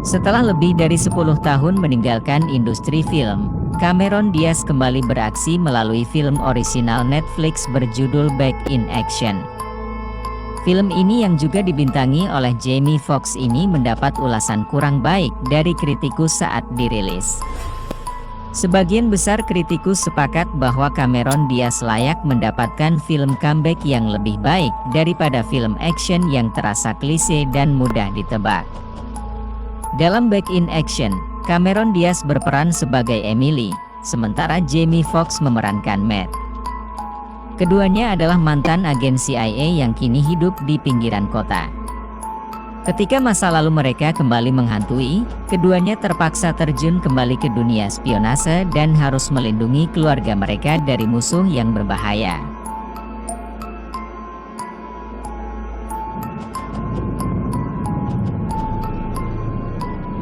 Setelah lebih dari 10 tahun meninggalkan industri film, Cameron Diaz kembali beraksi melalui film orisinal Netflix berjudul Back in Action. Film ini yang juga dibintangi oleh Jamie Foxx ini mendapat ulasan kurang baik dari kritikus saat dirilis. Sebagian besar kritikus sepakat bahwa Cameron Diaz layak mendapatkan film comeback yang lebih baik daripada film action yang terasa klise dan mudah ditebak. Dalam Back in Action, Cameron Diaz berperan sebagai Emily, sementara Jamie Foxx memerankan Matt. Keduanya adalah mantan agen CIA yang kini hidup di pinggiran kota. Ketika masa lalu mereka kembali menghantui, keduanya terpaksa terjun kembali ke dunia spionase dan harus melindungi keluarga mereka dari musuh yang berbahaya.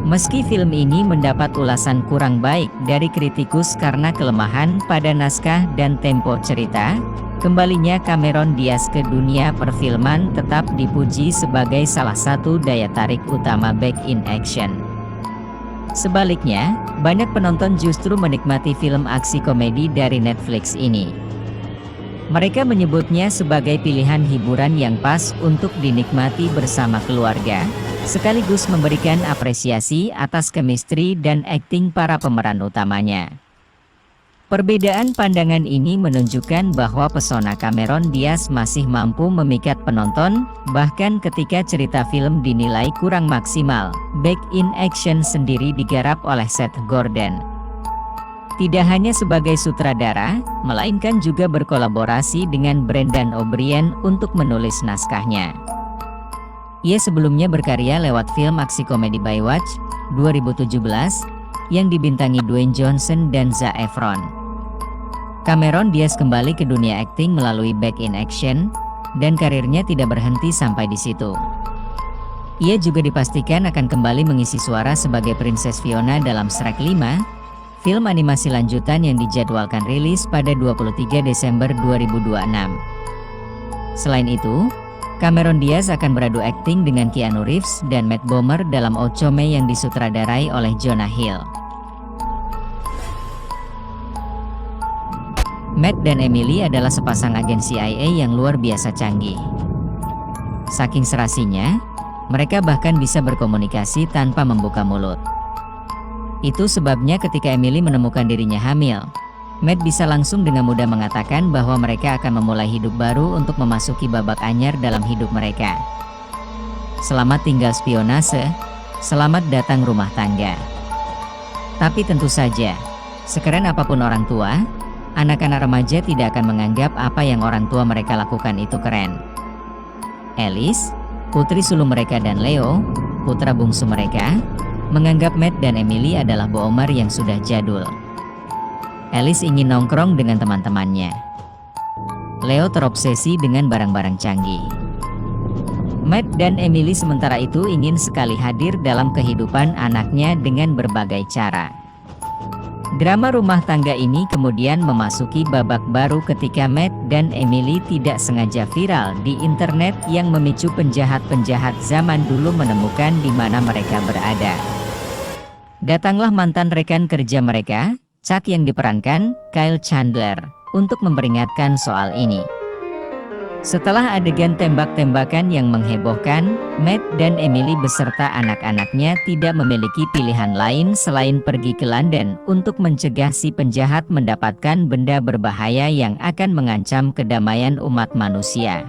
Meski film ini mendapat ulasan kurang baik dari kritikus karena kelemahan pada naskah dan tempo cerita, kembalinya Cameron Diaz ke dunia perfilman tetap dipuji sebagai salah satu daya tarik utama Back in Action. Sebaliknya, banyak penonton justru menikmati film aksi komedi dari Netflix ini. Mereka menyebutnya sebagai pilihan hiburan yang pas untuk dinikmati bersama keluarga, sekaligus memberikan apresiasi atas chemistry dan akting para pemeran utamanya. Perbedaan pandangan ini menunjukkan bahwa pesona Cameron Diaz masih mampu memikat penonton, bahkan ketika cerita film dinilai kurang maksimal. Back in Action sendiri digarap oleh Seth Gordon. Tidak hanya sebagai sutradara, melainkan juga berkolaborasi dengan Brendan O'Brien untuk menulis naskahnya. Ia sebelumnya berkarya lewat film aksi komedi Baywatch 2017 yang dibintangi Dwayne Johnson dan Zac Efron. Cameron Diaz kembali ke dunia akting melalui Back in Action, dan karirnya tidak berhenti sampai di situ. Ia juga dipastikan akan kembali mengisi suara sebagai Princess Fiona dalam Shrek 5, film animasi lanjutan yang dijadwalkan rilis pada 23 Desember 2026. Selain itu, Cameron Diaz akan beradu akting dengan Keanu Reeves dan Matt Bomer dalam Ochome yang disutradarai oleh Jonah Hill. Matt dan Emily adalah sepasang agen CIA yang luar biasa canggih. Saking serasinya, mereka bahkan bisa berkomunikasi tanpa membuka mulut. Itu sebabnya ketika Emily menemukan dirinya hamil, Matt bisa langsung dengan mudah mengatakan bahwa mereka akan memulai hidup baru untuk memasuki babak anyar dalam hidup mereka. Selamat tinggal spionase, selamat datang rumah tangga. Tapi tentu saja, sekeren apapun orang tua, anak-anak remaja tidak akan menganggap apa yang orang tua mereka lakukan itu keren. Alice, putri sulung mereka, dan Leo, putra bungsu mereka, menganggap Matt dan Emily adalah boomers yang sudah jadul. Alice ingin nongkrong dengan teman-temannya. Leo terobsesi dengan barang-barang canggih. Matt dan Emily sementara itu ingin sekali hadir dalam kehidupan anaknya dengan berbagai cara. Drama rumah tangga ini kemudian memasuki babak baru ketika Matt dan Emily tidak sengaja viral di internet yang memicu penjahat-penjahat zaman dulu menemukan di mana mereka berada. Datanglah mantan rekan kerja mereka, Chuck yang diperankan Kyle Chandler, untuk memperingatkan soal ini. Setelah adegan tembak-tembakan yang menghebohkan, Matt dan Emily beserta anak-anaknya tidak memiliki pilihan lain selain pergi ke London untuk mencegah si penjahat mendapatkan benda berbahaya yang akan mengancam kedamaian umat manusia.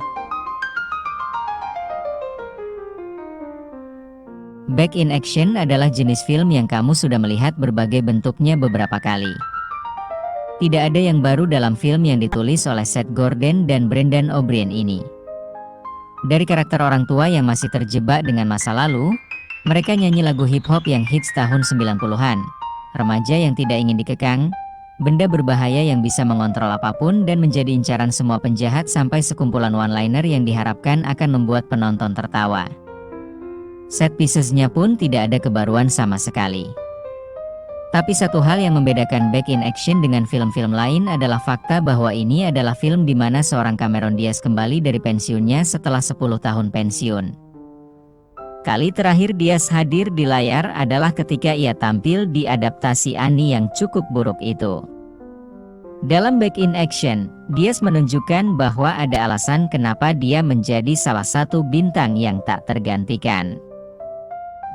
Back in Action adalah jenis film yang kamu sudah melihat berbagai bentuknya beberapa kali. Tidak ada yang baru dalam film yang ditulis oleh Seth Gordon dan Brendan O'Brien ini. Dari karakter orang tua yang masih terjebak dengan masa lalu, mereka nyanyi lagu hip-hop yang hits tahun 90-an, remaja yang tidak ingin dikekang, benda berbahaya yang bisa mengontrol apapun dan menjadi incaran semua penjahat, sampai sekumpulan one-liner yang diharapkan akan membuat penonton tertawa. Set piecesnya pun tidak ada kebaruan sama sekali. Tapi satu hal yang membedakan Back in Action dengan film-film lain adalah fakta bahwa ini adalah film di mana seorang Cameron Diaz kembali dari pensiunnya setelah 10 tahun pensiun. Kali terakhir Diaz hadir di layar adalah ketika ia tampil di adaptasi Annie yang cukup buruk itu. Dalam Back in Action, Diaz menunjukkan bahwa ada alasan kenapa dia menjadi salah satu bintang yang tak tergantikan.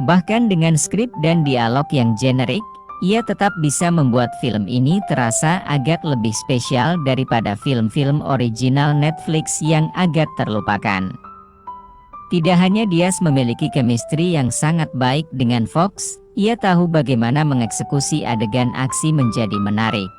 Bahkan dengan skrip dan dialog yang generik, ia tetap bisa membuat film ini terasa agak lebih spesial daripada film-film original Netflix yang agak terlupakan. Tidak hanya Diaz memiliki chemistry yang sangat baik dengan Fox, ia tahu bagaimana mengeksekusi adegan aksi menjadi menarik.